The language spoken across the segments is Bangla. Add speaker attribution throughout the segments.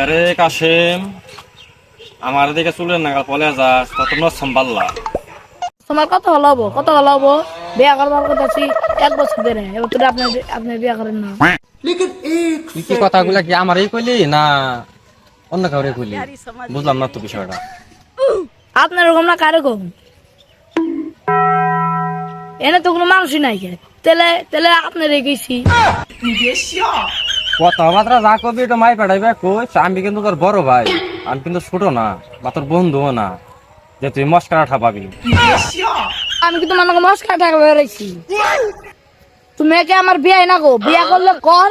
Speaker 1: আরে কাশেম, আমার দিকে চুলের নাগাল পলে যাস তত সম্ভাল্লা।
Speaker 2: তোমার কত হলো বিয়া করবার কথা আছি 1 বছর ধরে, এবার তো আপনি বিয়া করেন না।
Speaker 1: তুই কি কথাগুলা কি আমারই কইলি না অন্য কাউরে কইলি? বুঝলাম না তো বিষয়টা।
Speaker 2: আপনার এরকম না কারে কম, এনে তো কোনো মানুষই নাই কে, তেলে আপনি রেখেছি।
Speaker 1: কথাবার্তা যা কবি এটা মাই পাঠাইবে কইস, আমি কিন্তু তোর বড় ভাই, আমি কিন্তু ছোট না বা তোর বন্ধুও না যে তুই মস্কারা ঠাপাবি।
Speaker 2: আমি কিন্তু মানুষ মস্কা টাকা বেড়াইছি, তুমি একে আমার বিয়ে না গো, বিয়া করলে কর,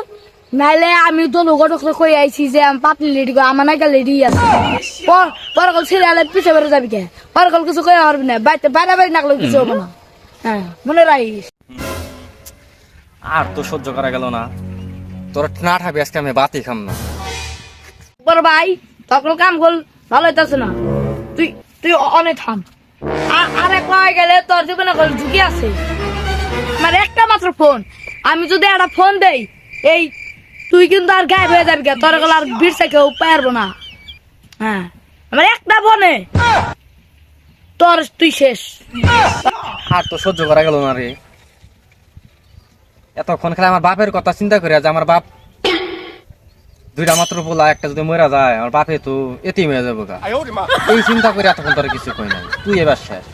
Speaker 2: নাইলে আমি তো লোক কই আইছি যে আমি পাতলি লেডি গো, আমার নাকি লেডি আছে। পরে কল সিরিয়ালে পিছে বেড়ে যাবি কে, পরে কল কিছু কই পারবি না, বাইরে বাইরে নাকলে কিছু হবে না। হ্যাঁ মনে রাখিস।
Speaker 1: আর তো সহ্য করা গেল না, তোর না ঠাবি আজকে আমি বাতি খাম না।
Speaker 2: বড় ভাই তখন কাম কর ভালো হইতাছে না, তুই তুই অনেক থাম। আর এক হয়ে গেলে তোর জীবনে ঝুঁকি আছে। আমার একটা মাত্র ফোন, আমি যদি একটা ফোন দেই এই তুই কিন্তু আর গায়েব হয়ে যাবি, তোর গেলে আর বিরসা কেউ পারবো না। হ্যাঁ আমার একটা ফোনে তোর তুই শেষ।
Speaker 1: আর তো সহ্য করা গেল না রে, এতক্ষণ খেলে আমার বাপের কথা চিন্তা করে যে আমার বাপ দুইটা মাত্র বলা, একটা যদি মরা যায় আমার বাপে তো এতিম হয়ে যাবো গা, এই চিন্তা করে এতক্ষণ তোর কিছু কই নাই। তুই এবার শেষ,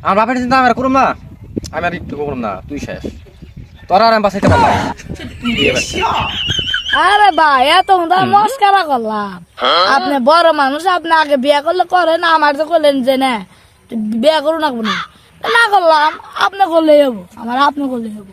Speaker 1: আমার বাপের চিন্তা আমি আর করুম না, আমি আর একটু করুম না, তুই শেষ, তোরা আর আমি বাঁচাইতে পারলাম না। তুই এবার শেষ।
Speaker 2: আরে ভাই এত মস্কারা করলাম, আপনি বড় মানুষ, আপনি আগে বিয়ে করলে করেন, আমার তো করলেন যে না বিয়ে করুন না করলাম, আপনি করলেই হবো, আমার আপনি করলেই হবো।